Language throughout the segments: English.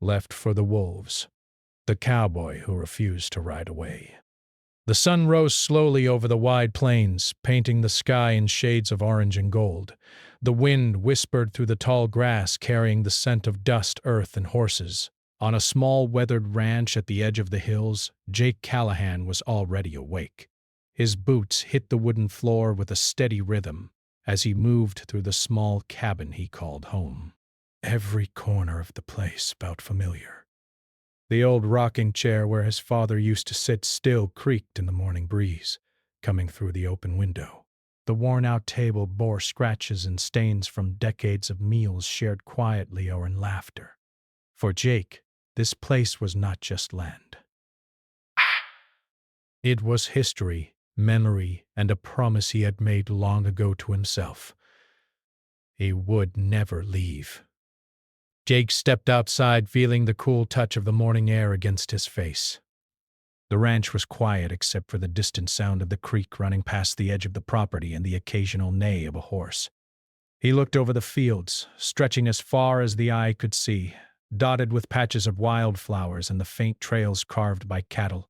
left for the wolves, the cowboy who refused to ride away. The sun rose slowly over the wide plains, painting the sky in shades of orange and gold. The wind whispered through the tall grass, carrying the scent of dust, earth, and horses. On a small weathered ranch at the edge of the hills, Jake Callahan was already awake. His boots hit the wooden floor with a steady rhythm as he moved through the small cabin he called home. Every corner of the place felt familiar. The old rocking chair where his father used to sit still creaked in the morning breeze, coming through the open window. The worn-out table bore scratches and stains from decades of meals shared quietly or in laughter. For Jake, this place was not just land. It was history, memory, and a promise he had made long ago to himself. He would never leave. Jake stepped outside, feeling the cool touch of the morning air against his face. The ranch was quiet except for the distant sound of the creek running past the edge of the property and the occasional neigh of a horse. He looked over the fields, stretching as far as the eye could see, dotted with patches of wildflowers and the faint trails carved by cattle.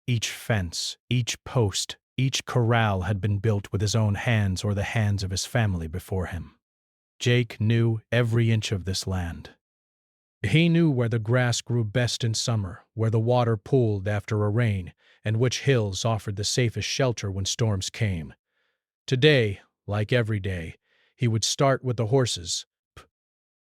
Each fence, each post, each corral had been built with his own hands or the hands of his family before him. Jake knew every inch of this land. He knew where the grass grew best in summer, where the water pooled after a rain, and which hills offered the safest shelter when storms came. Today, like every day, he would start with the horses.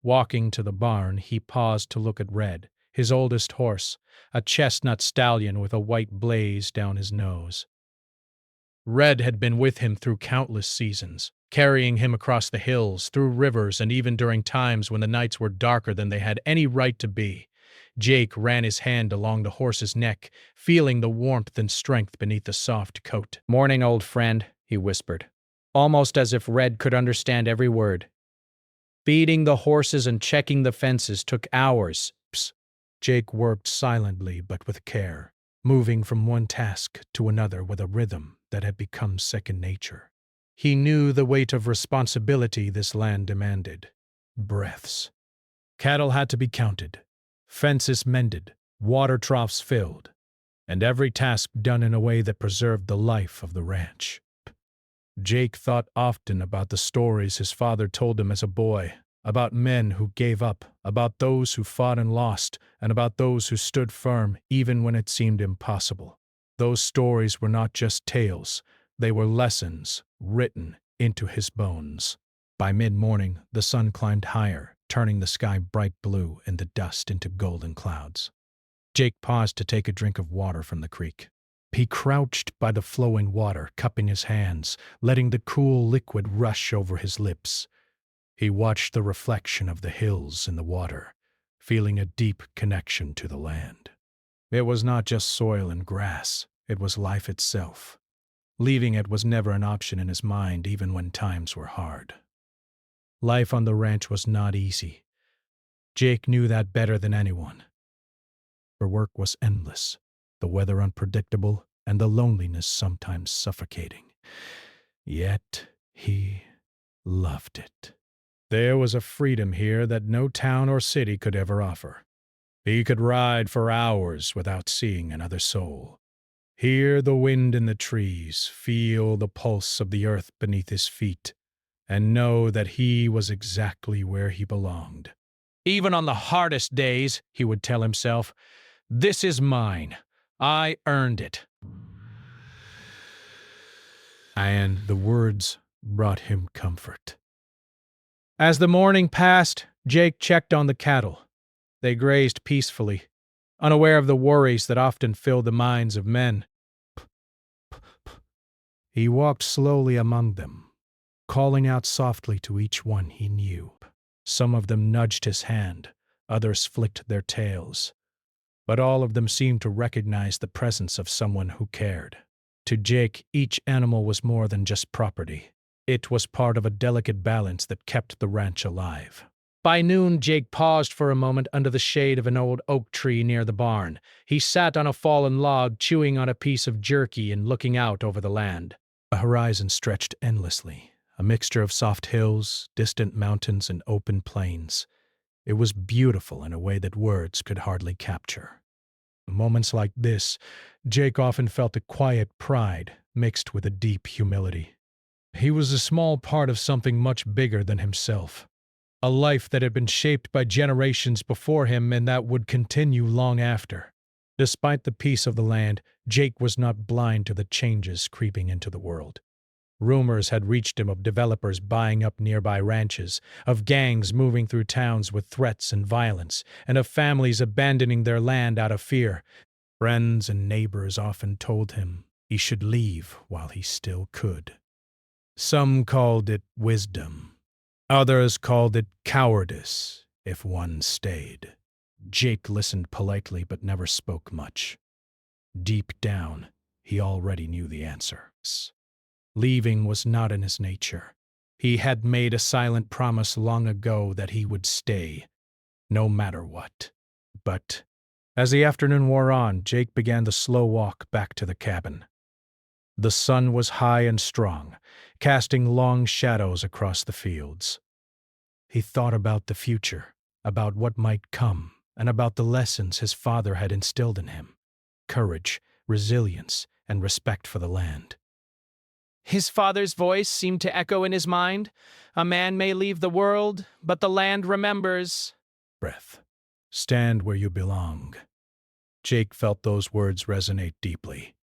Walking to the barn, he paused to look at Red, his oldest horse, a chestnut stallion with a white blaze down his nose. Red had been with him through countless seasons, carrying him across the hills, through rivers, and even during times when the nights were darker than they had any right to be. Jake ran his hand along the horse's neck, feeling the warmth and strength beneath the soft coat. "Morning, old friend," he whispered, almost as if Red could understand every word. Feeding the horses and checking the fences took hours. Jake worked silently but with care, moving from one task to another with a rhythm that had become second nature. He knew the weight of responsibility this land demanded. Breaths. Cattle had to be counted, fences mended, water troughs filled, and every task done in a way that preserved the life of the ranch. Jake thought often about the stories his father told him as a boy, about men who gave up, about those who fought and lost, and about those who stood firm even when it seemed impossible. Those stories were not just tales, they were lessons written into his bones. By mid-morning, the sun climbed higher, turning the sky bright blue and the dust into golden clouds. Jake paused to take a drink of water from the creek. He crouched by the flowing water, cupping his hands, letting the cool liquid rush over his lips. He watched the reflection of the hills in the water, feeling a deep connection to the land. It was not just soil and grass, it was life itself. Leaving it was never an option in his mind, even when times were hard. Life on the ranch was not easy. Jake knew that better than anyone. The work was endless, the weather unpredictable, and the loneliness sometimes suffocating. Yet he loved it. There was a freedom here that no town or city could ever offer. He could ride for hours without seeing another soul. Hear the wind in the trees, feel the pulse of the earth beneath his feet, and know that he was exactly where he belonged. Even on the hardest days, he would tell himself, "This is mine. I earned it." And the words brought him comfort. As the morning passed, Jake checked on the cattle. They grazed peacefully, unaware of the worries that often filled the minds of men. He walked slowly among them, calling out softly to each one he knew. Some of them nudged his hand, others flicked their tails, but all of them seemed to recognize the presence of someone who cared. To Jake, each animal was more than just property. It was part of a delicate balance that kept the ranch alive. By noon, Jake paused for a moment under the shade of an old oak tree near the barn. He sat on a fallen log, chewing on a piece of jerky and looking out over the land. The horizon stretched endlessly, a mixture of soft hills, distant mountains, and open plains. It was beautiful in a way that words could hardly capture. In moments like this, Jake often felt a quiet pride mixed with a deep humility. He was a small part of something much bigger than himself, a life that had been shaped by generations before him and that would continue long after. Despite the peace of the land, Jake was not blind to the changes creeping into the world. Rumors had reached him of developers buying up nearby ranches, of gangs moving through towns with threats and violence, and of families abandoning their land out of fear. Friends and neighbors often told him he should leave while he still could. Some called it wisdom. Others called it cowardice if one stayed. Jake listened politely but never spoke much. Deep down, he already knew the answers. Leaving was not in his nature. He had made a silent promise long ago that he would stay, no matter what. But as the afternoon wore on, Jake began the slow walk back to the cabin. The sun was high and strong, casting long shadows across the fields. He thought about the future, about what might come, and about the lessons his father had instilled in him: courage, resilience, and respect for the land. His father's voice seemed to echo in his mind. A man may leave the world, but the land remembers. Breath. Stand where you belong. Jake felt those words resonate deeply.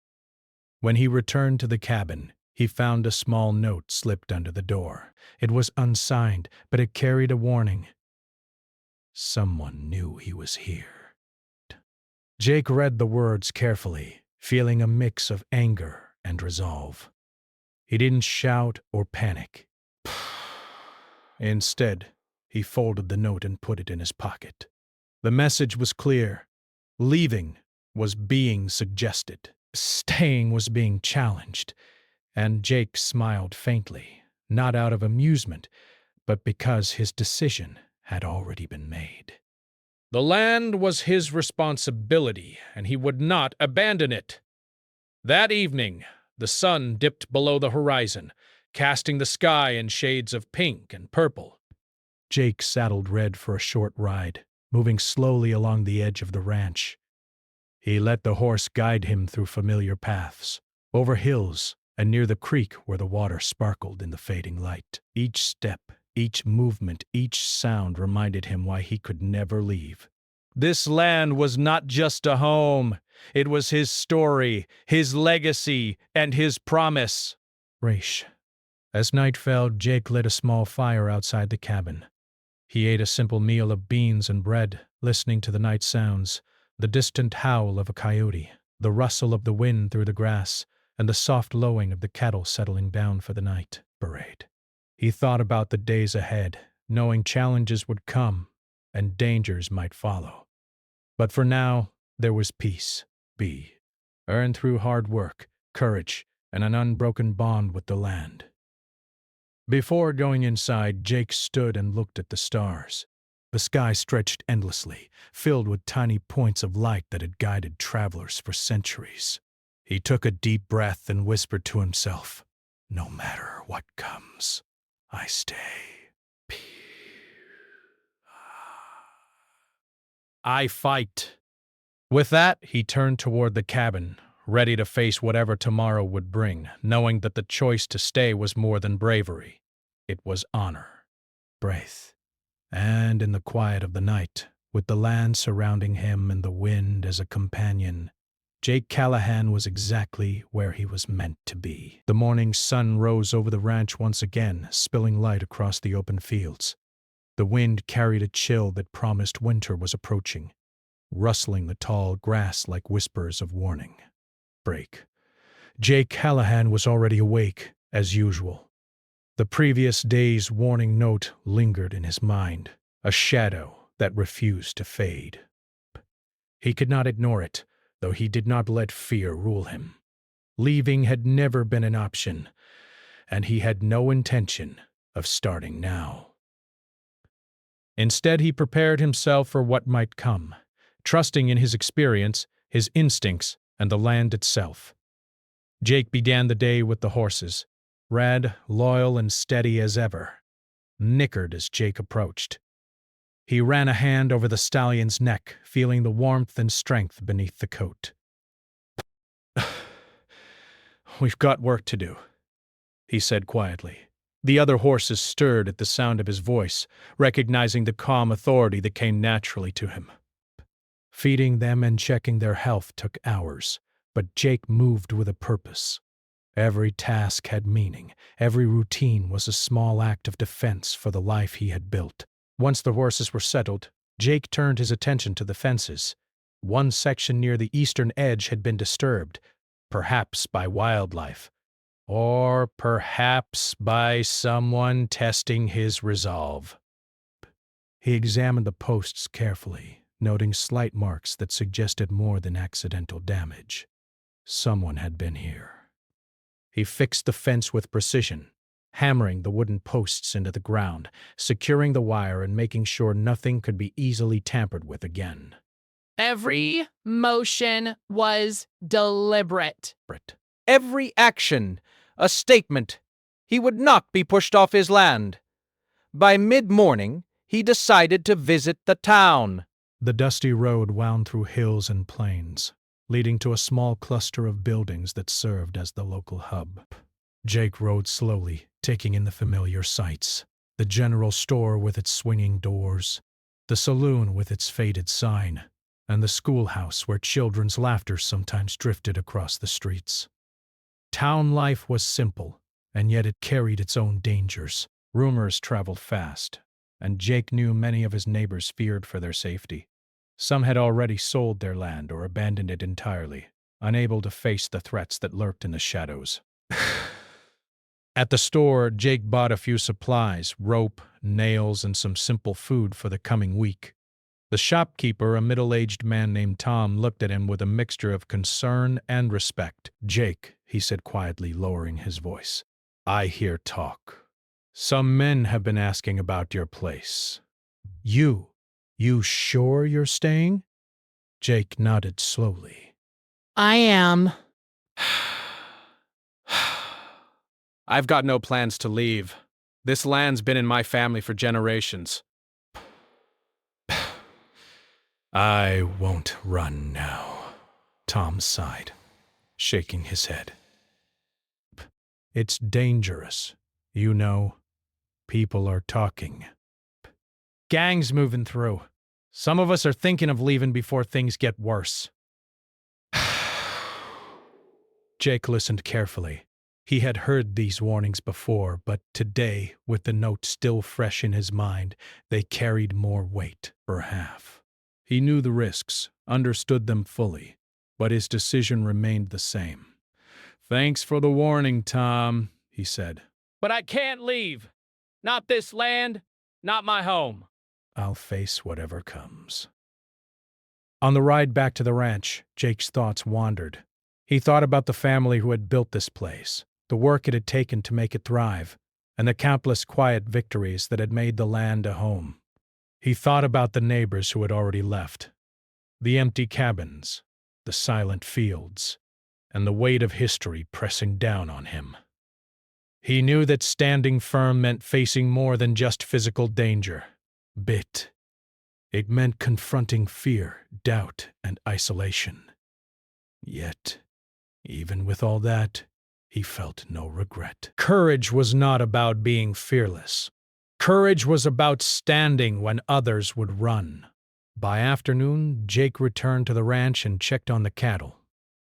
When he returned to the cabin, he found a small note slipped under the door. It was unsigned, but it carried a warning. Someone knew he was here. Jake read the words carefully, feeling a mix of anger and resolve. He didn't shout or panic. Instead, he folded the note and put it in his pocket. The message was clear. Leaving was being suggested. Staying was being challenged. And Jake smiled faintly, not out of amusement, but because his decision had already been made. The land was his responsibility, and he would not abandon it. That evening, the sun dipped below the horizon, casting the sky in shades of pink and purple. Jake saddled Red for a short ride, moving slowly along the edge of the ranch. He let the horse guide him through familiar paths, over hills, and near the creek where the water sparkled in the fading light. Each step, each movement, each sound reminded him why he could never leave. This land was not just a home. It was his story, his legacy, and his promise. Raish. As night fell, Jake lit a small fire outside the cabin. He ate a simple meal of beans and bread, listening to the night sounds, the distant howl of a coyote, the rustle of the wind through the grass, and the soft lowing of the cattle settling down for the night parade. He thought about the days ahead, knowing challenges would come and dangers might follow. But for now, there was peace, earned through hard work, courage, and an unbroken bond with the land. Before going inside, Jake stood and looked at the stars. The sky stretched endlessly, filled with tiny points of light that had guided travelers for centuries. He took a deep breath and whispered to himself, "No matter what comes, I stay. I fight." With that, he turned toward the cabin, ready to face whatever tomorrow would bring, knowing that the choice to stay was more than bravery. It was honor. Breath. And in the quiet of the night, with the land surrounding him and the wind as a companion, Jake Callahan was exactly where he was meant to be. The morning sun rose over the ranch once again, spilling light across the open fields. The wind carried a chill that promised winter was approaching, rustling the tall grass like whispers of warning. Break. Jake Callahan was already awake, as usual. The previous day's warning note lingered in his mind, a shadow that refused to fade. He could not ignore it, though he did not let fear rule him. Leaving had never been an option, and he had no intention of starting now. Instead, he prepared himself for what might come, trusting in his experience, his instincts, and the land itself. Jake began the day with the horses. Red, loyal and steady as ever, nickered as Jake approached. He ran a hand over the stallion's neck, feeling the warmth and strength beneath the coat. "We've got work to do," he said quietly. The other horses stirred at the sound of his voice, recognizing the calm authority that came naturally to him. Feeding them and checking their health took hours, but Jake moved with a purpose. Every task had meaning. Every routine was a small act of defense for the life he had built. Once the horses were settled, Jake turned his attention to the fences. One section near the eastern edge had been disturbed, perhaps by wildlife, or perhaps by someone testing his resolve. He examined the posts carefully, noting slight marks that suggested more than accidental damage. Someone had been here. He fixed the fence with precision, hammering the wooden posts into the ground, securing the wire and making sure nothing could be easily tampered with again. Every motion was deliberate. Every action, a statement. He would not be pushed off his land. By mid-morning, he decided to visit the town. The dusty road wound through hills and plains, leading to a small cluster of buildings that served as the local hub. Jake rode slowly, taking in the familiar sights. The general store with its swinging doors, the saloon with its faded sign, and the schoolhouse where children's laughter sometimes drifted across the streets. Town life was simple, and yet it carried its own dangers. Rumors traveled fast, and Jake knew many of his neighbors feared for their safety. Some had already sold their land or abandoned it entirely, unable to face the threats that lurked in the shadows. At the store, Jake bought a few supplies, rope, nails, and some simple food for the coming week. The shopkeeper, a middle-aged man named Tom, looked at him with a mixture of concern and respect. "Jake," he said quietly, lowering his voice, "I hear talk. Some men have been asking about your place. You sure you're staying?" Jake nodded slowly. I am. I've got no plans to leave. This land's been in my family for generations. "I won't run now," Tom sighed, shaking his head. "It's dangerous. You know, people are talking. Gangs moving through. Some of us are thinking of leaving before things get worse." Jake listened carefully. He had heard these warnings before, but today, with the note still fresh in his mind, they carried more weight, per half. He knew the risks, understood them fully, but his decision remained the same. "Thanks for the warning, Tom," he said. But I can't leave. Not this land, not my home. "I'll face whatever comes." On the ride back to the ranch, Jake's thoughts wandered. He thought about the family who had built this place, the work it had taken to make it thrive, and the countless quiet victories that had made the land a home. He thought about the neighbors who had already left, the empty cabins, the silent fields, and the weight of history pressing down on him. He knew that standing firm meant facing more than just physical danger. It meant confronting fear, doubt, and isolation. Yet, even with all that, he felt no regret. Courage was not about being fearless. Courage was about standing when others would run. By afternoon, Jake returned to the ranch and checked on the cattle.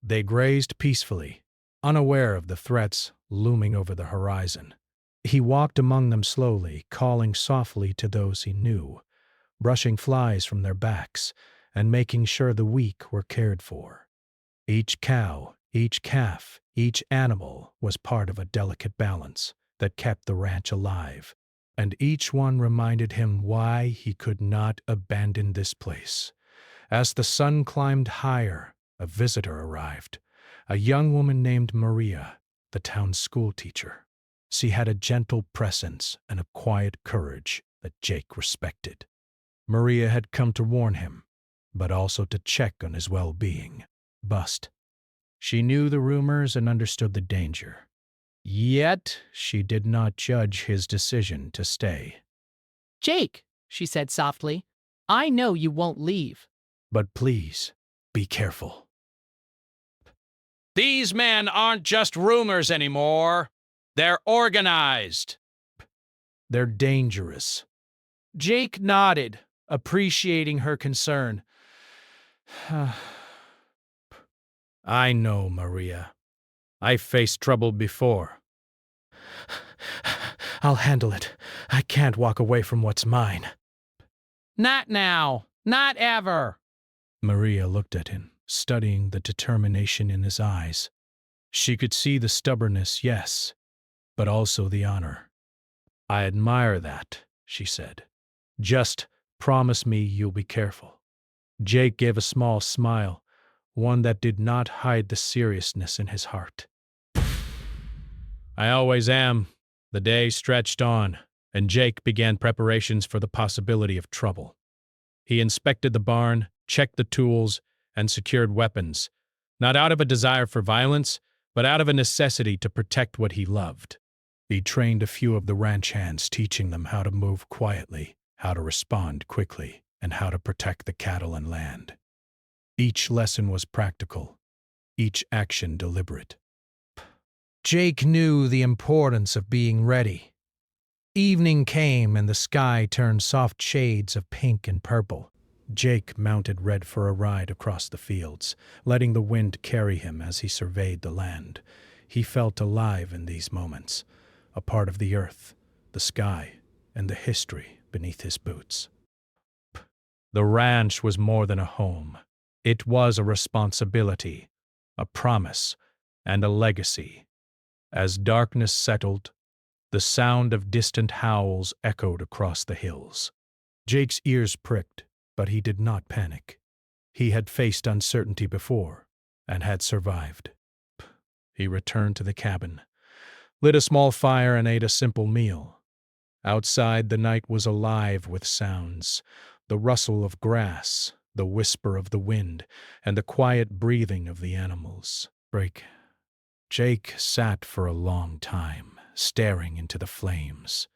They grazed peacefully, unaware of the threats looming over the horizon. He walked among them slowly, calling softly to those he knew, brushing flies from their backs, and making sure the weak were cared for. Each cow, each calf, each animal was part of a delicate balance that kept the ranch alive, and each one reminded him why he could not abandon this place. As the sun climbed higher, a visitor arrived, a young woman named Maria, the town's schoolteacher. She had a gentle presence and a quiet courage that Jake respected. Maria had come to warn him, but also to check on his well-being. She knew the rumors and understood the danger. Yet she did not judge his decision to stay. Jake, she said softly, I know you won't leave. But please, be careful. These men aren't just rumors anymore. They're organized. They're dangerous. Jake nodded, appreciating her concern. I know, Maria. I faced trouble before. I'll handle it. I can't walk away from what's mine. Not now. Not ever. Maria looked at him, studying the determination in his eyes. She could see the stubbornness, yes, but also the honor. I admire that, she said. Just promise me you'll be careful. Jake gave a small smile, one that did not hide the seriousness in his heart. I always am. The day stretched on, and Jake began preparations for the possibility of trouble. He inspected the barn, checked the tools, and secured weapons, not out of a desire for violence, but out of a necessity to protect what he loved. He trained a few of the ranch hands, teaching them how to move quietly, how to respond quickly, and how to protect the cattle and land. Each lesson was practical, each action deliberate. Jake knew the importance of being ready. Evening came and the sky turned soft shades of pink and purple. Jake mounted Red for a ride across the fields, letting the wind carry him as he surveyed the land. He felt alive in these moments, a part of the earth, the sky, and the history beneath his boots. The ranch was more than a home. It was a responsibility, a promise, and a legacy. As darkness settled, the sound of distant howls echoed across the hills. Jake's ears pricked, but he did not panic. He had faced uncertainty before, and had survived. He returned to the cabin, lit a small fire, and ate a simple meal. Outside, the night was alive with sounds, the rustle of grass, the whisper of the wind, and the quiet breathing of the animals. Jake sat for a long time, staring into the flames,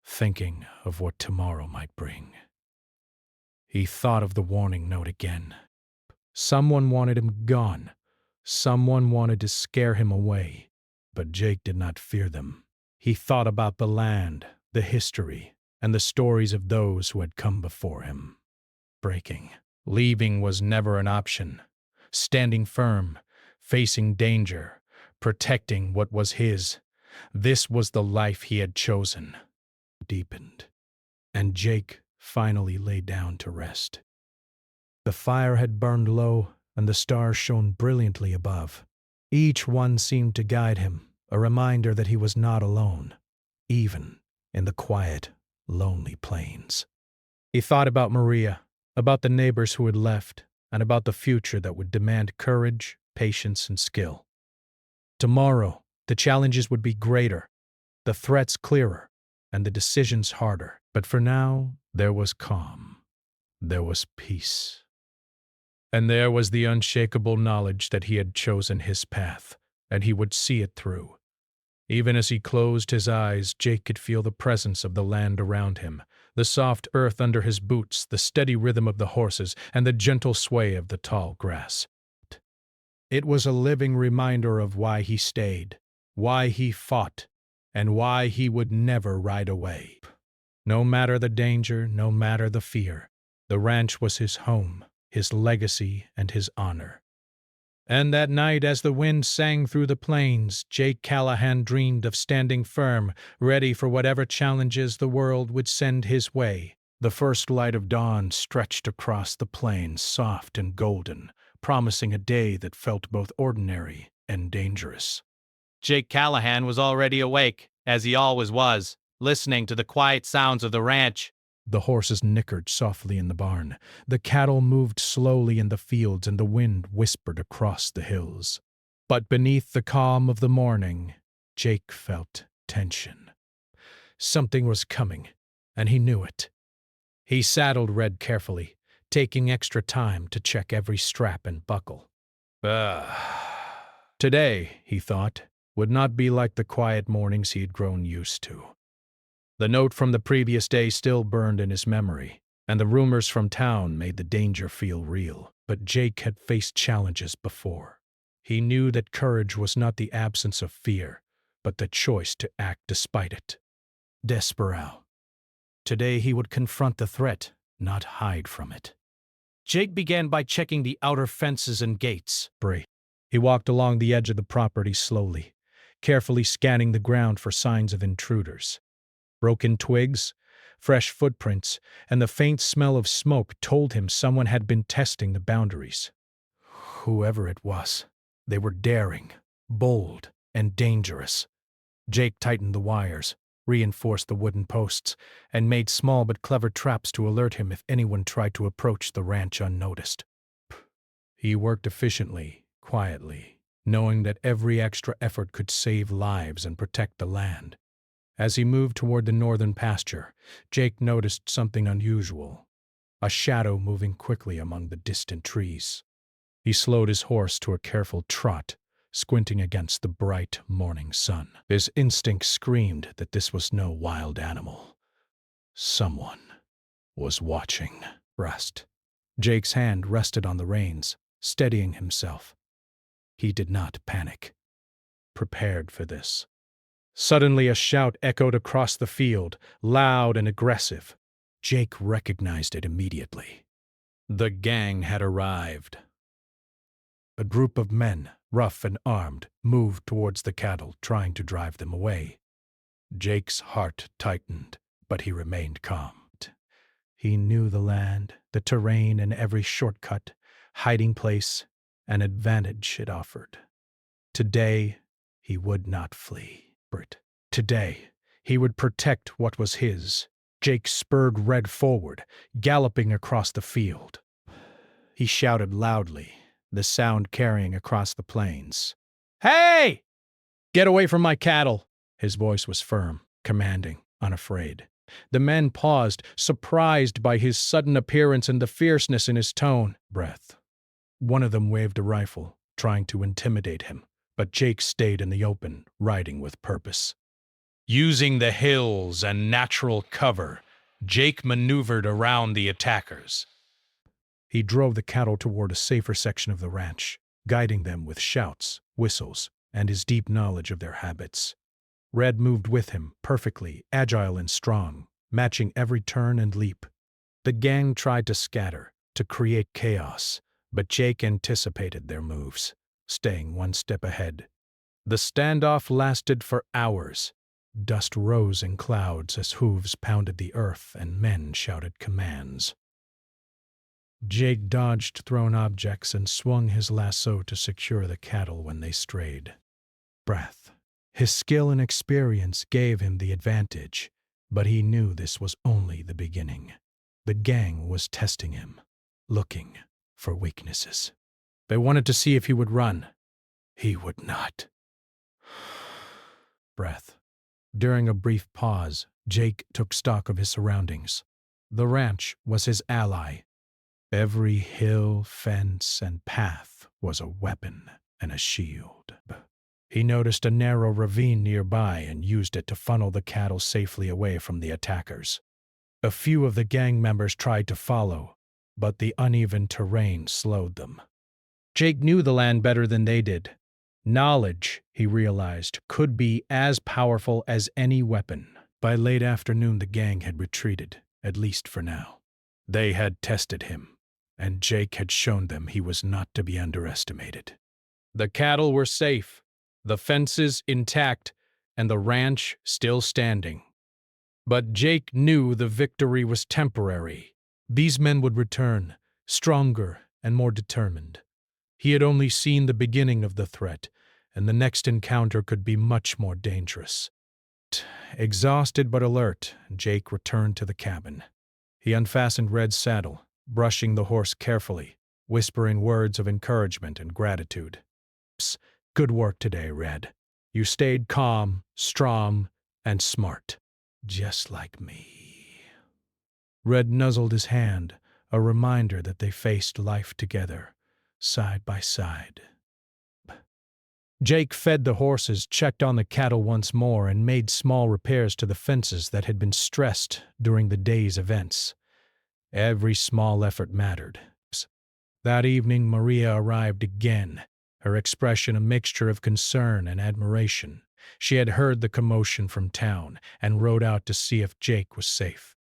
thinking of what tomorrow might bring. He thought of the warning note again. Someone wanted him gone. Someone wanted to scare him away. But Jake did not fear them. He thought about the land, the history, and the stories of those who had come before him. Leaving was never an option. Standing firm, facing danger, protecting what was his. This was the life he had chosen. Deepened, and Jake finally lay down to rest. The fire had burned low, and the stars shone brilliantly above. Each one seemed to guide him, a reminder that he was not alone, even in the quiet, lonely plains. He thought about Maria, about the neighbors who had left, and about the future that would demand courage, patience, and skill. Tomorrow, the challenges would be greater, the threats clearer, and the decisions harder. But for now, there was calm. There was peace. And there was the unshakable knowledge that he had chosen his path, and he would see it through. Even as he closed his eyes, Jake could feel the presence of the land around him, the soft earth under his boots, the steady rhythm of the horses, and the gentle sway of the tall grass. It was a living reminder of why he stayed, why he fought, and why he would never ride away. No matter the danger, no matter the fear, the ranch was his home, his legacy, and his honor. And that night, as the wind sang through the plains, Jake Callahan dreamed of standing firm, ready for whatever challenges the world would send his way. The first light of dawn stretched across the plains, soft and golden, promising a day that felt both ordinary and dangerous. Jake Callahan was already awake, as he always was, listening to the quiet sounds of the ranch. The horses nickered softly in the barn. The cattle moved slowly in the fields, and the wind whispered across the hills. But beneath the calm of the morning, Jake felt tension. Something was coming, and he knew it. He saddled Red carefully, taking extra time to check every strap and buckle. Today, he thought, would not be like the quiet mornings he had grown used to. The note from the previous day still burned in his memory, and the rumors from town made the danger feel real. But Jake had faced challenges before. He knew that courage was not the absence of fear, but the choice to act despite it. Desperado. Today he would confront the threat, not hide from it. Jake began by checking the outer fences and gates. He walked along the edge of the property slowly, carefully scanning the ground for signs of intruders. Broken twigs, fresh footprints, and the faint smell of smoke told him someone had been testing the boundaries. Whoever it was, they were daring, bold, and dangerous. Jake tightened the wires, reinforced the wooden posts, and made small but clever traps to alert him if anyone tried to approach the ranch unnoticed. He worked efficiently, quietly, knowing that every extra effort could save lives and protect the land. As he moved toward the northern pasture, Jake noticed something unusual, a shadow moving quickly among the distant trees. He slowed his horse to a careful trot, squinting against the bright morning sun. His instinct screamed that this was no wild animal. Someone was watching. Rest. Jake's hand rested on the reins, steadying himself. He did not panic, prepared for this. Suddenly a shout echoed across the field, loud and aggressive. Jake recognized it immediately. The gang had arrived. A group of men, rough and armed, moved towards the cattle, trying to drive them away. Jake's heart tightened, but he remained calm. He knew the land, the terrain, and every shortcut, hiding place, and advantage it offered. Today, he would not flee. Today, he would protect what was his. Jake spurred Red forward, galloping across the field. He shouted loudly, the sound carrying across the plains. "Hey! Get away from my cattle!" His voice was firm, commanding, unafraid. The men paused, surprised by his sudden appearance and the fierceness in his tone. One of them waved a rifle, trying to intimidate him, but Jake stayed in the open, riding with purpose. Using the hills and natural cover, Jake maneuvered around the attackers. He drove the cattle toward a safer section of the ranch, guiding them with shouts, whistles, and his deep knowledge of their habits. Red moved with him, perfectly, agile and strong, matching every turn and leap. The gang tried to scatter, to create chaos, but Jake anticipated their moves, staying one step ahead. The standoff lasted for hours. Dust rose in clouds as hooves pounded the earth and men shouted commands. Jake dodged thrown objects and swung his lasso to secure the cattle when they strayed. His skill and experience gave him the advantage, but he knew this was only the beginning. The gang was testing him, looking for weaknesses. They wanted to see if he would run. He would not. During a brief pause, Jake took stock of his surroundings. The ranch was his ally. Every hill, fence, and path was a weapon and a shield. He noticed a narrow ravine nearby and used it to funnel the cattle safely away from the attackers. A few of the gang members tried to follow, but the uneven terrain slowed them. Jake knew the land better than they did. Knowledge, he realized, could be as powerful as any weapon. By late afternoon, the gang had retreated, at least for now. They had tested him, and Jake had shown them he was not to be underestimated. The cattle were safe, the fences intact, and the ranch still standing. But Jake knew the victory was temporary. These men would return, stronger and more determined. He had only seen the beginning of the threat, and the next encounter could be much more dangerous. Exhausted but alert, Jake returned to the cabin. He unfastened Red's saddle, brushing the horse carefully, whispering words of encouragement and gratitude. "Good work today, Red. You stayed calm, strong, and smart, just like me." Red nuzzled his hand, a reminder that they faced life together, side by side. Jake fed the horses, checked on the cattle once more, and made small repairs to the fences that had been stressed during the day's events. Every small effort mattered. That evening, Maria arrived again, her expression a mixture of concern and admiration. She had heard the commotion from town and rode out to see if Jake was safe.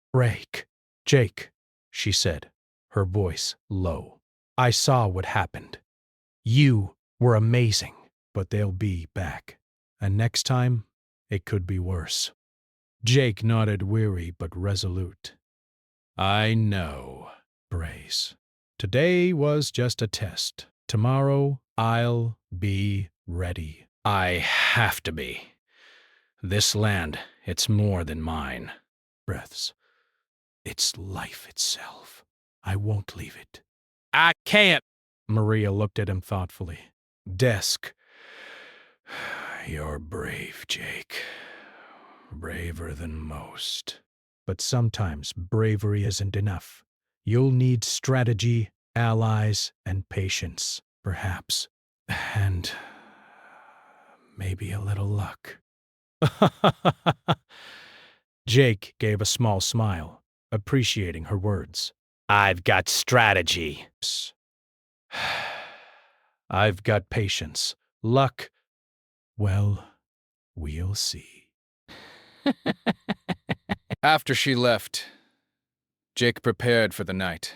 Jake, she said, her voice low. I saw what happened. You were amazing, but they'll be back. And next time, it could be worse. Jake nodded, weary but resolute. I know, Brace. Today was just a test. Tomorrow, I'll be ready. I have to be. This land, it's more than mine. Breaths. It's life itself. I won't leave it. I can't. Maria looked at him thoughtfully. Desk. You're brave, Jake. Braver than most. But sometimes bravery isn't enough. You'll need strategy, allies, and patience, perhaps. And maybe a little luck. Jake gave a small smile, appreciating her words. I've got strategy. I've got patience. Luck. Well, we'll see. After she left, Jake prepared for the night.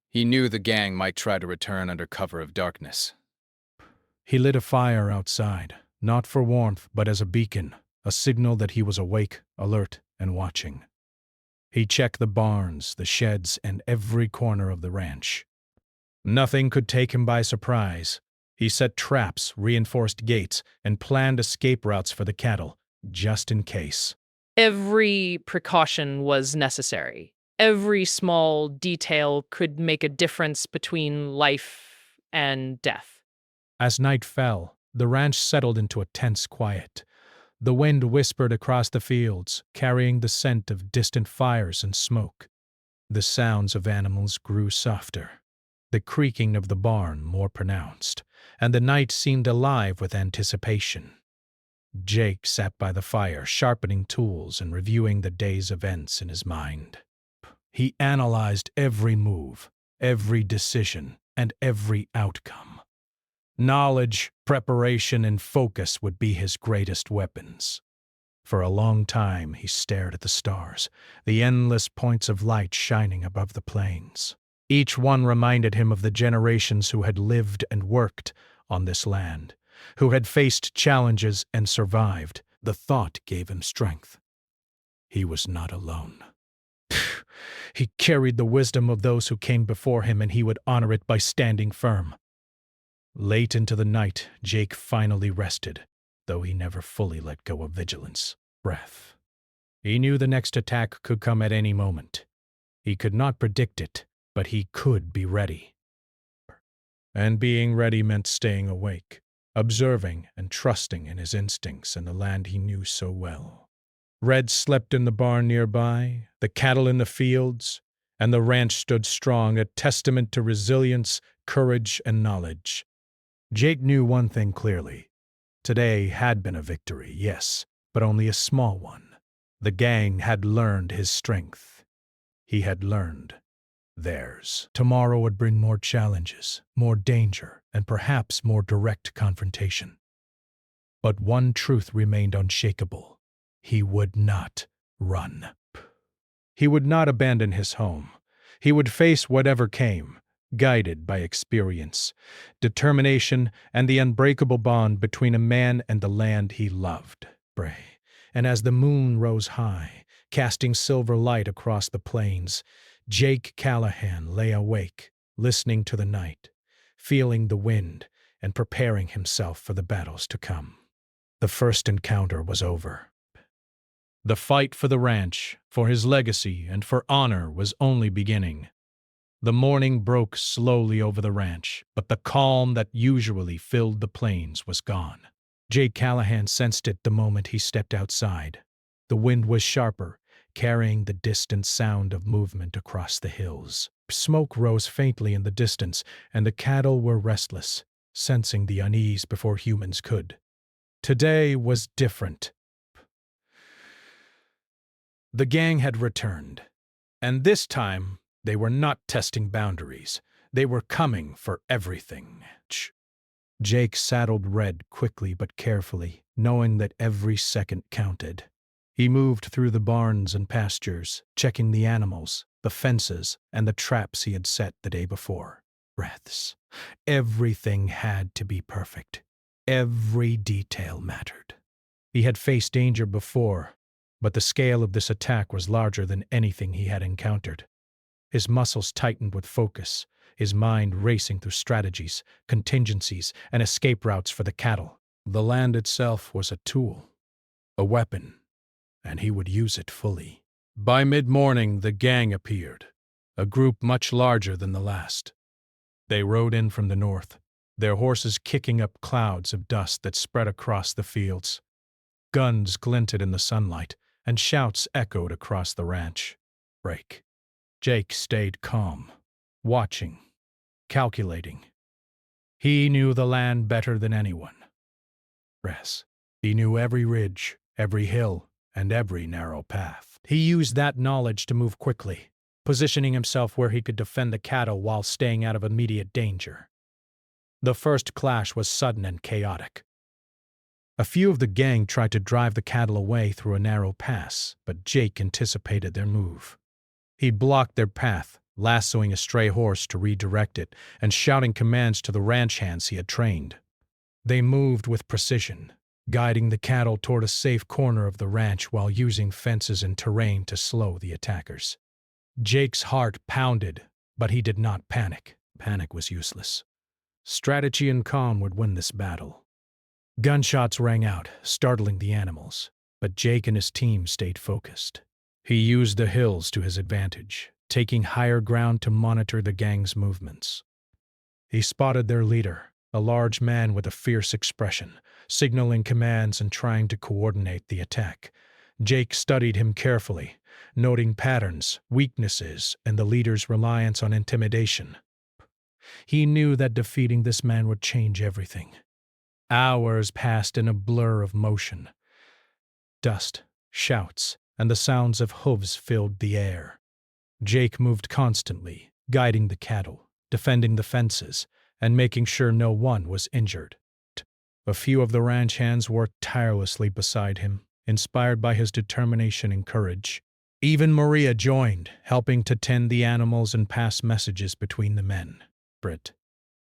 He knew the gang might try to return under cover of darkness. He lit a fire outside, not for warmth, but as a beacon, a signal that he was awake, alert, and watching. He checked the barns, the sheds, and every corner of the ranch. Nothing could take him by surprise. He set traps, reinforced gates, and planned escape routes for the cattle, just in case. Every precaution was necessary. Every small detail could make a difference between life and death. As night fell, the ranch settled into a tense quiet. The wind whispered across the fields, carrying the scent of distant fires and smoke. The sounds of animals grew softer, the creaking of the barn more pronounced, and the night seemed alive with anticipation. Jake sat by the fire, sharpening tools and reviewing the day's events in his mind. He analyzed every move, every decision, and every outcome. Knowledge, preparation, and focus would be his greatest weapons. For a long time he stared at the stars, the endless points of light shining above the plains. Each one reminded him of the generations who had lived and worked on this land, who had faced challenges and survived. The thought gave him strength. He was not alone. He carried the wisdom of those who came before him, and he would honor it by standing firm. Late into the night, Jake finally rested, though he never fully let go of vigilance. Breath. He knew the next attack could come at any moment. He could not predict it, but he could be ready. And being ready meant staying awake, observing and trusting in his instincts and the land he knew so well. Red slept in the barn nearby, the cattle in the fields, and the ranch stood strong, a testament to resilience, courage, and knowledge. Jake knew one thing clearly. Today had been a victory, yes, but only a small one. The gang had learned his strength. He had learned theirs. Tomorrow would bring more challenges, more danger, and perhaps more direct confrontation. But one truth remained unshakable. He would not run. He would not abandon his home. He would face whatever came, guided by experience, determination, and the unbreakable bond between a man and the land he loved. And as the moon rose high, casting silver light across the plains, Jake Callahan lay awake, listening to the night, feeling the wind, and preparing himself for the battles to come. The first encounter was over. The fight for the ranch, for his legacy, and for honor was only beginning. The morning broke slowly over the ranch, but the calm that usually filled the plains was gone. Jake Callahan sensed it the moment he stepped outside. The wind was sharper, carrying the distant sound of movement across the hills. Smoke rose faintly in the distance, and the cattle were restless, sensing the unease before humans could. Today was different. The gang had returned, and this time They were not testing boundaries. They were coming for everything. Jake saddled Red quickly but carefully, knowing that every second counted. He moved through the barns and pastures, checking the animals, the fences, and the traps he had set the day before. Breaths. Everything had to be perfect. Every detail mattered. He had faced danger before, but the scale of this attack was larger than anything he had encountered. His muscles tightened with focus, his mind racing through strategies, contingencies, and escape routes for the cattle. The land itself was a tool, a weapon, and he would use it fully. By mid-morning, the gang appeared, a group much larger than the last. They rode in from the north, their horses kicking up clouds of dust that spread across the fields. Guns glinted in the sunlight, and shouts echoed across the ranch. Break. Jake stayed calm, watching, calculating. He knew the land better than anyone. He knew every ridge, every hill, and every narrow path. He used that knowledge to move quickly, positioning himself where he could defend the cattle while staying out of immediate danger. The first clash was sudden and chaotic. A few of the gang tried to drive the cattle away through a narrow pass, but Jake anticipated their move. He blocked their path, lassoing a stray horse to redirect it and shouting commands to the ranch hands he had trained. They moved with precision, guiding the cattle toward a safe corner of the ranch while using fences and terrain to slow the attackers. Jake's heart pounded, but he did not panic. Panic was useless. Strategy and calm would win this battle. Gunshots rang out, startling the animals, but Jake and his team stayed focused. He used the hills to his advantage, taking higher ground to monitor the gang's movements. He spotted their leader, a large man with a fierce expression, signaling commands and trying to coordinate the attack. Jake studied him carefully, noting patterns, weaknesses, and the leader's reliance on intimidation. He knew that defeating this man would change everything. Hours passed in a blur of motion. Dust, shouts, and the sounds of hooves filled the air. Jake moved constantly, guiding the cattle, defending the fences, and making sure no one was injured. A few of the ranch hands worked tirelessly beside him, inspired by his determination and courage. Even Maria joined, helping to tend the animals and pass messages between the men.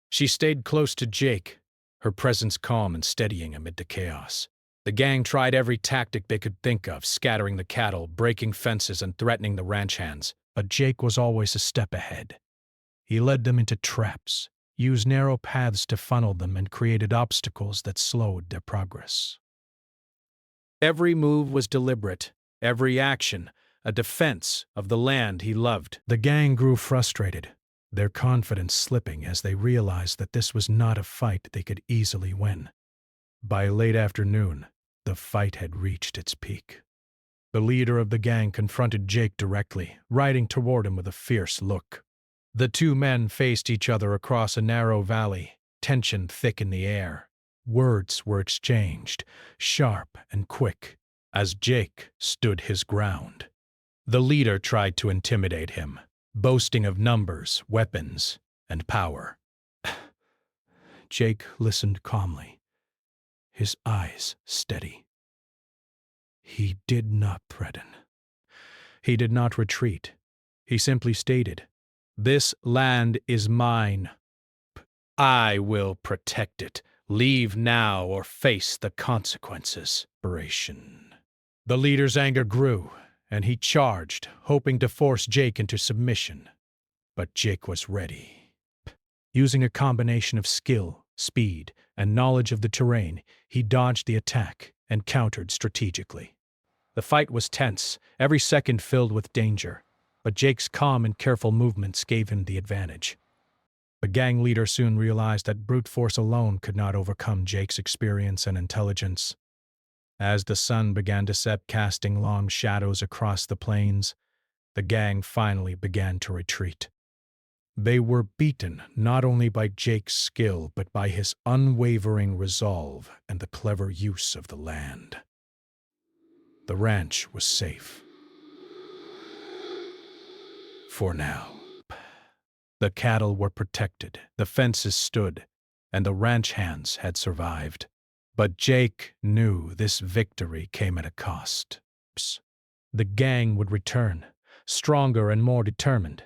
She stayed close to Jake, her presence calm and steadying amid the chaos. The gang tried every tactic they could think of, scattering the cattle, breaking fences, and threatening the ranch hands. But Jake was always a step ahead. He led them into traps, used narrow paths to funnel them, and created obstacles that slowed their progress. Every move was deliberate, every action a defense of the land he loved. The gang grew frustrated, their confidence slipping as they realized that this was not a fight they could easily win. By late afternoon, the fight had reached its peak. The leader of the gang confronted Jake directly, riding toward him with a fierce look. The two men faced each other across a narrow valley, tension thick in the air. Words were exchanged, sharp and quick, as Jake stood his ground. The leader tried to intimidate him, boasting of numbers, weapons, and power. Jake listened calmly, his eyes steady. He did not threaten. He did not retreat. He simply stated, "This land is mine. I will protect it. Leave now or face the consequences." The leader's anger grew, and he charged, hoping to force Jake into submission. But Jake was ready. Using a combination of skill, speed, and knowledge of the terrain, he dodged the attack and countered strategically. The fight was tense, every second filled with danger, but Jake's calm and careful movements gave him the advantage. The gang leader soon realized that brute force alone could not overcome Jake's experience and intelligence. As the sun began to set, casting long shadows across the plains, the gang finally began to retreat. They were beaten not only by Jake's skill, but by his unwavering resolve and the clever use of the land. The ranch was safe. For now. The cattle were protected, the fences stood, and the ranch hands had survived. But Jake knew this victory came at a cost. The gang would return, stronger and more determined.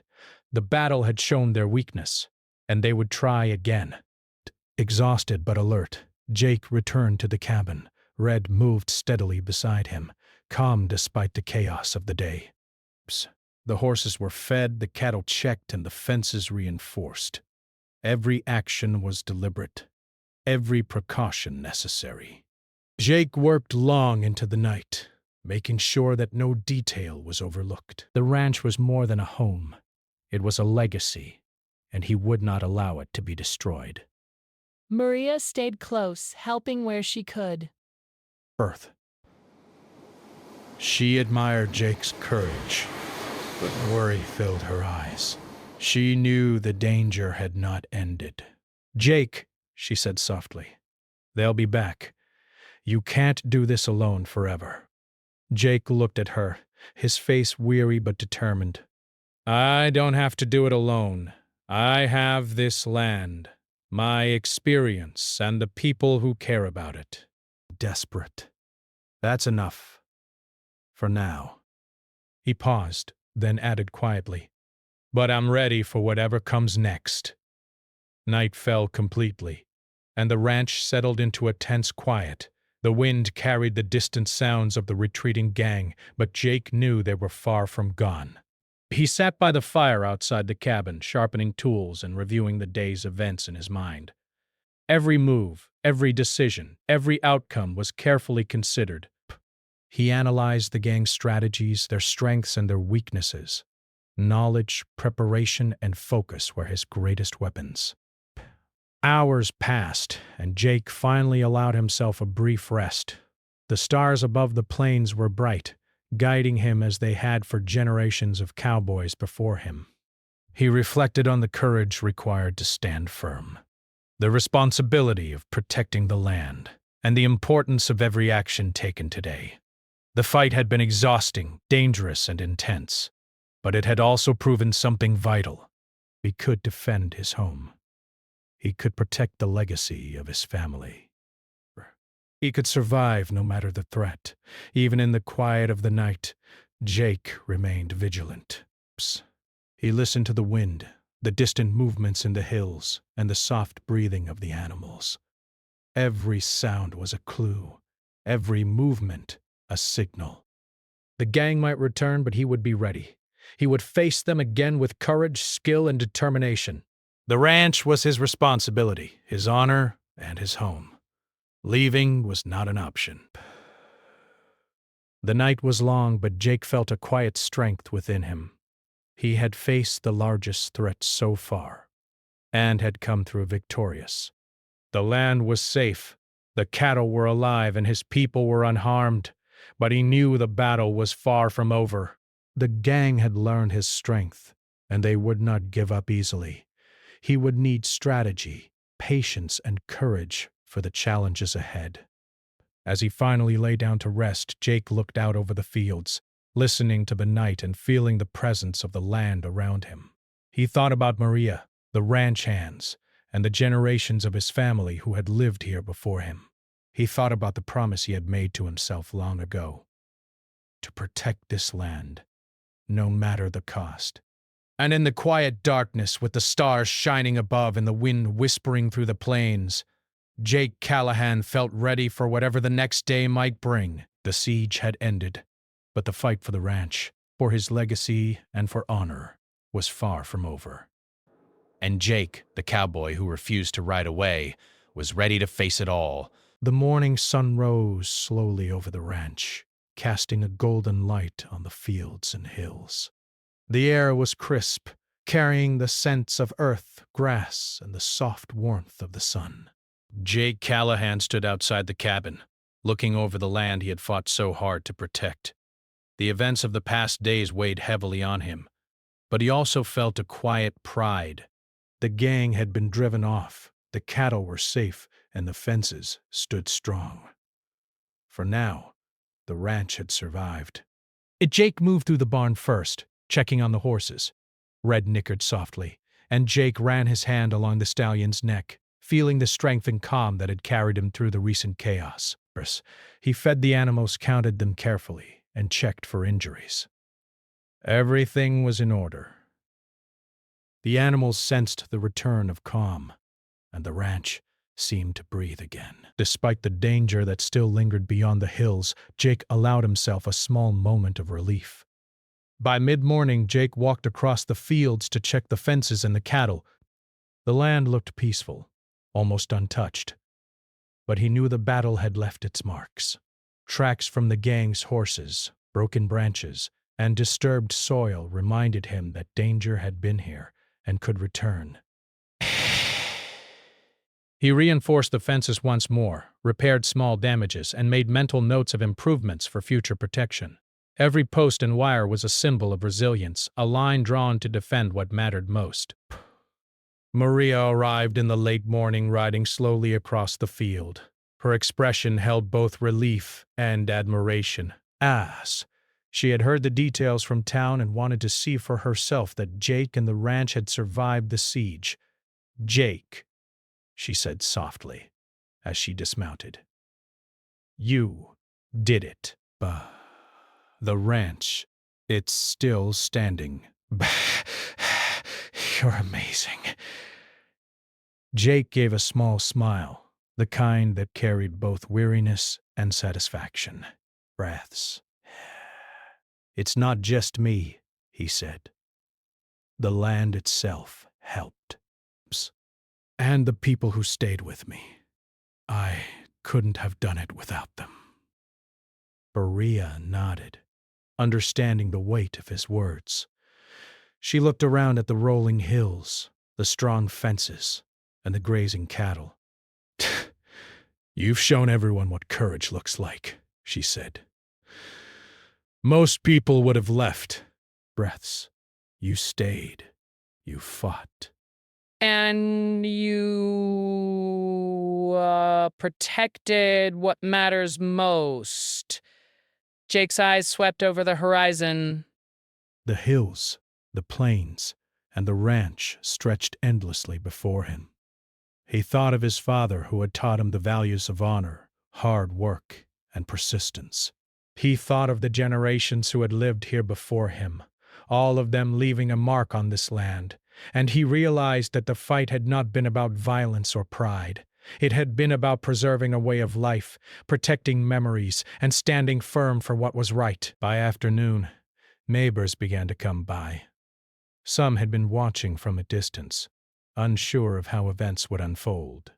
The battle had shown their weakness, and they would try again. Exhausted but alert, Jake returned to the cabin. Red moved steadily beside him, calm despite the chaos of the day. The horses were fed, the cattle checked, and the fences reinforced. Every action was deliberate, every precaution necessary. Jake worked long into the night, making sure that no detail was overlooked. The ranch was more than a home. It was a legacy, and he would not allow it to be destroyed. Maria stayed close, helping where she could. Earth. She admired Jake's courage, but worry filled her eyes. She knew the danger had not ended. "Jake," she said softly, "they'll be back. You can't do this alone forever." Jake looked at her, his face weary but determined. I don't have to do it alone. I have this land, my experience, and the people who care about it. Desperate. "That's enough. For now." He paused, then added quietly, "But I'm ready for whatever comes next." Night fell completely, and the ranch settled into a tense quiet. The wind carried the distant sounds of the retreating gang, but Jake knew they were far from gone. He sat by the fire outside the cabin, sharpening tools and reviewing the day's events in his mind. Every move, every decision, every outcome was carefully considered. He analyzed the gang's strategies, their strengths and their weaknesses. Knowledge, preparation, and focus were his greatest weapons. Hours passed, and Jake finally allowed himself a brief rest. The stars above the plains were bright, guiding him as they had for generations of cowboys before him. He reflected on the courage required to stand firm, the responsibility of protecting the land, and the importance of every action taken today. The fight had been exhausting, dangerous, and intense, but it had also proven something vital. He could defend his home. He could protect the legacy of his family. He could survive no matter the threat. Even in the quiet of the night, Jake remained vigilant. He listened to the wind, the distant movements in the hills, and the soft breathing of the animals. Every sound was a clue, every movement a signal. The gang might return, but he would be ready. He would face them again with courage, skill, and determination. The ranch was his responsibility, his honor, and his home. Leaving was not an option. The night was long, but Jake felt a quiet strength within him. He had faced the largest threat so far, and had come through victorious. The land was safe, the cattle were alive, and his people were unharmed, but he knew the battle was far from over. The gang had learned his strength, and they would not give up easily. He would need strategy, patience, and courage for the challenges ahead. As he finally lay down to rest, Jake looked out over the fields, listening to the night and feeling the presence of the land around him. He thought about Maria, the ranch hands, and the generations of his family who had lived here before him. He thought about the promise he had made to himself long ago, to protect this land, no matter the cost. And in the quiet darkness, with the stars shining above and the wind whispering through the plains, Jake Callahan felt ready for whatever the next day might bring. The siege had ended, but the fight for the ranch, for his legacy and for honor, was far from over. And Jake, the cowboy who refused to ride away, was ready to face it all. The morning sun rose slowly over the ranch, casting a golden light on the fields and hills. The air was crisp, carrying the scents of earth, grass, and the soft warmth of the sun. Jake Callahan stood outside the cabin, looking over the land he had fought so hard to protect. The events of the past days weighed heavily on him, but he also felt a quiet pride. The gang had been driven off, the cattle were safe, and the fences stood strong. For now, the ranch had survived. Jake moved through the barn first, checking on the horses. Red nickered softly, and Jake ran his hand along the stallion's neck, feeling the strength and calm that had carried him through the recent chaos. He fed the animals, counted them carefully, and checked for injuries. Everything was in order. The animals sensed the return of calm, and the ranch seemed to breathe again. Despite the danger that still lingered beyond the hills, Jake allowed himself a small moment of relief. By mid-morning, Jake walked across the fields to check the fences and the cattle. The land looked peaceful, almost untouched. But he knew the battle had left its marks. Tracks from the gang's horses, broken branches, and disturbed soil reminded him that danger had been here and could return. He reinforced the fences once more, repaired small damages, and made mental notes of improvements for future protection. Every post and wire was a symbol of resilience, a line drawn to defend what mattered most. Maria arrived in the late morning, riding slowly across the field. Her expression held both relief and admiration. She had heard the details from town and wanted to see for herself that Jake and the ranch had survived the siege. "Jake," she said softly, as she dismounted. "You did it. The ranch, it's still standing. You're amazing." Jake gave a small smile, the kind that carried both weariness and satisfaction. Breaths. "It's not just me," he said. "The land itself helped. And the people who stayed with me. I couldn't have done it without them." Maria nodded, understanding the weight of his words. She looked around at the rolling hills, the strong fences, and the grazing cattle. "You've shown everyone what courage looks like," she said. "Most people would have left." Breaths. "You stayed. You fought." And you protected what matters most. Jake's eyes swept over the horizon. The hills, the plains, and the ranch stretched endlessly before him. He thought of his father, who had taught him the values of honor, hard work, and persistence. He thought of the generations who had lived here before him, all of them leaving a mark on this land, and he realized that the fight had not been about violence or pride. It had been about preserving a way of life, protecting memories, and standing firm for what was right. By afternoon, neighbors began to come by. Some had been watching from a distance, unsure of how events would unfold.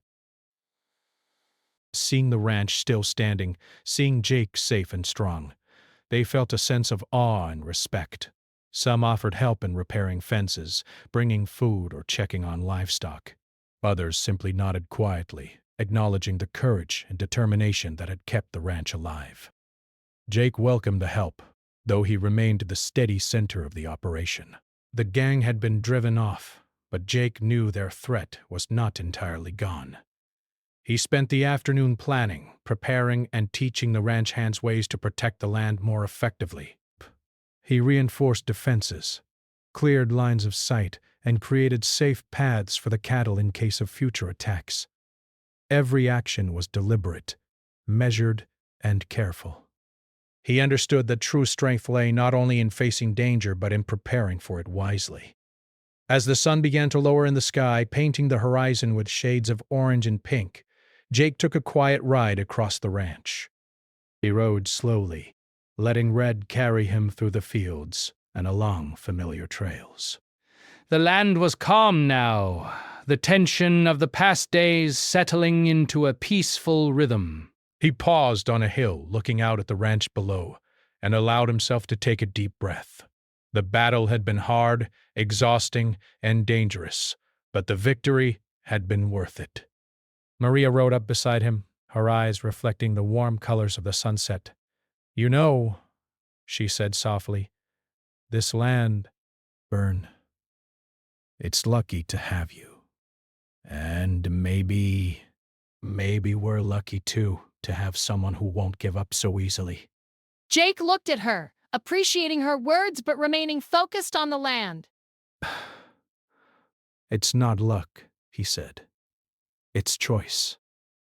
Seeing the ranch still standing, seeing Jake safe and strong, they felt a sense of awe and respect. Some offered help in repairing fences, bringing food, or checking on livestock. Others simply nodded quietly, acknowledging the courage and determination that had kept the ranch alive. Jake welcomed the help, though he remained the steady center of the operation. The gang had been driven off, but Jake knew their threat was not entirely gone. He spent the afternoon planning, preparing, and teaching the ranch hands ways to protect the land more effectively. He reinforced defenses, cleared lines of sight, and created safe paths for the cattle in case of future attacks. Every action was deliberate, measured, and careful. He understood that true strength lay not only in facing danger but in preparing for it wisely. As the sun began to lower in the sky, painting the horizon with shades of orange and pink, Jake took a quiet ride across the ranch. He rode slowly, letting Red carry him through the fields and along familiar trails. The land was calm now, the tension of the past days settling into a peaceful rhythm. He paused on a hill, looking out at the ranch below, and allowed himself to take a deep breath. The battle had been hard, exhausting, and dangerous, but the victory had been worth it. Maria rode up beside him, her eyes reflecting the warm colors of the sunset. "You know," she said softly, "this land, Bern, it's lucky to have you. And maybe we're lucky too, to have someone who won't give up so easily." Jake looked at her, appreciating her words but remaining focused on the land. "It's not luck," he said. "It's choice.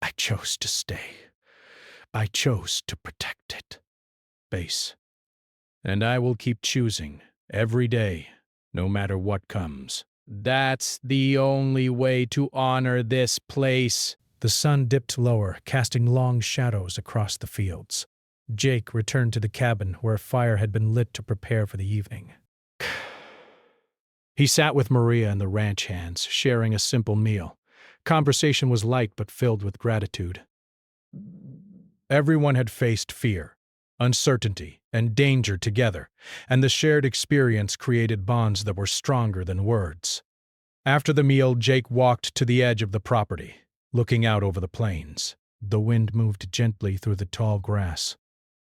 I chose to stay. I chose to protect it." Base. "And I will keep choosing, every day, no matter what comes. That's the only way to honor this place." The sun dipped lower, casting long shadows across the fields. Jake returned to the cabin where a fire had been lit to prepare for the evening. He sat with Maria and the ranch hands, sharing a simple meal. Conversation was light but filled with gratitude. Everyone had faced fear, uncertainty, and danger together, and the shared experience created bonds that were stronger than words. After the meal, Jake walked to the edge of the property, looking out over the plains. The wind moved gently through the tall grass,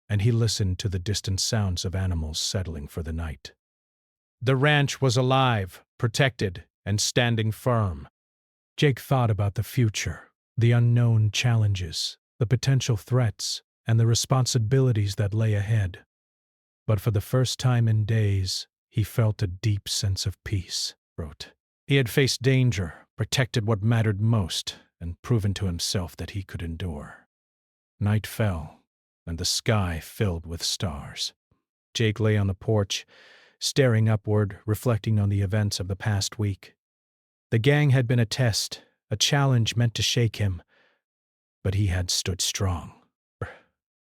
and he listened to the distant sounds of animals settling for the night. The ranch was alive, protected, and standing firm. Jake thought about the future, the unknown challenges, the potential threats, and the responsibilities that lay ahead. But for the first time in days, he felt a deep sense of peace. He had faced danger, protected what mattered most, and proven to himself that he could endure. Night fell, and the sky filled with stars. Jake lay on the porch, staring upward, reflecting on the events of the past week. The gang had been a test, a challenge meant to shake him, but he had stood strong.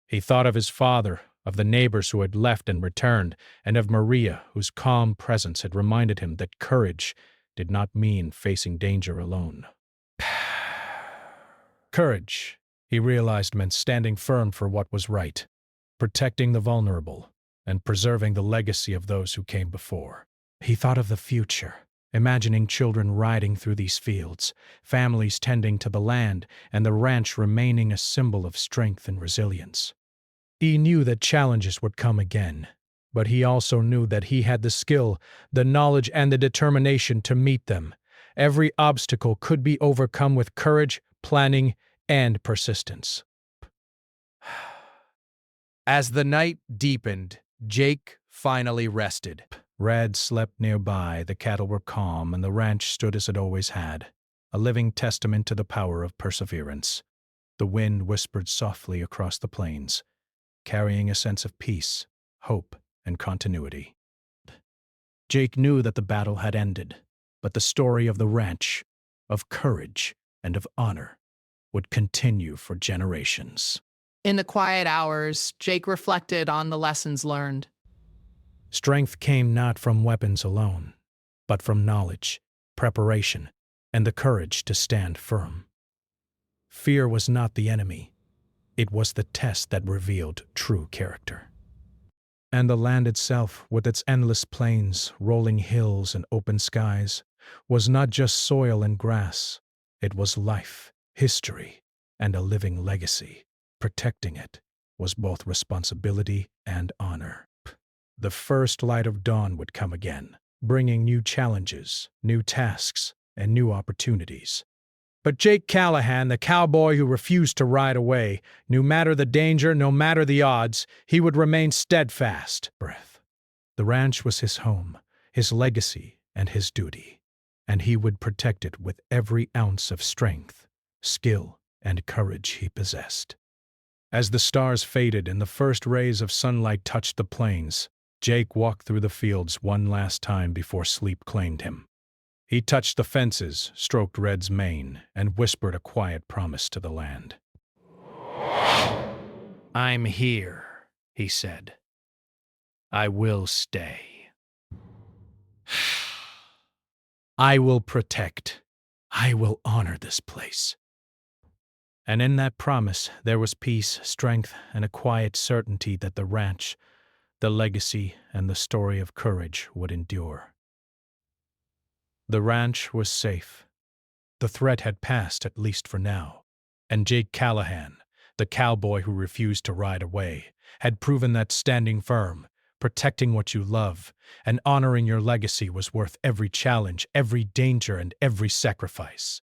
He thought of his father, of the neighbors who had left and returned, and of Maria, whose calm presence had reminded him that courage did not mean facing danger alone. Courage, he realized, meant standing firm for what was right, protecting the vulnerable, and preserving the legacy of those who came before. He thought of the future, imagining children riding through these fields, families tending to the land, and the ranch remaining a symbol of strength and resilience. He knew that challenges would come again, but he also knew that he had the skill, the knowledge, and the determination to meet them. Every obstacle could be overcome with courage, planning, and persistence. As the night deepened, Jake finally rested. Rad slept nearby, the cattle were calm, and the ranch stood as it always had, a living testament to the power of perseverance. The wind whispered softly across the plains, carrying a sense of peace, hope, and continuity. Jake knew that the battle had ended, but the story of the ranch, of courage, and of honor would continue for generations. In the quiet hours, Jake reflected on the lessons learned. Strength came not from weapons alone, but from knowledge, preparation, and the courage to stand firm. Fear was not the enemy. It was the test that revealed true character. And the land itself, with its endless plains, rolling hills, and open skies, was not just soil and grass. It was life, history, and a living legacy. Protecting it was both responsibility and honor. The first light of dawn would come again, bringing new challenges, new tasks, and new opportunities. But Jake Callahan, the cowboy who refused to ride away, no matter the danger, no matter the odds, he would remain steadfast. The ranch was his home, his legacy, and his duty, and he would protect it with every ounce of strength, skill, and courage he possessed. As the stars faded and the first rays of sunlight touched the plains, Jake walked through the fields one last time before sleep claimed him. He touched the fences, stroked Red's mane, and whispered a quiet promise to the land. "I'm here," he said. "I will stay. I will protect. I will honor this place." And in that promise, there was peace, strength, and a quiet certainty that the ranch, the legacy, and the story of courage would endure. The ranch was safe. The threat had passed, at least for now, and Jake Callahan, the cowboy who refused to ride away, had proven that standing firm, protecting what you love, and honoring your legacy was worth every challenge, every danger, and every sacrifice.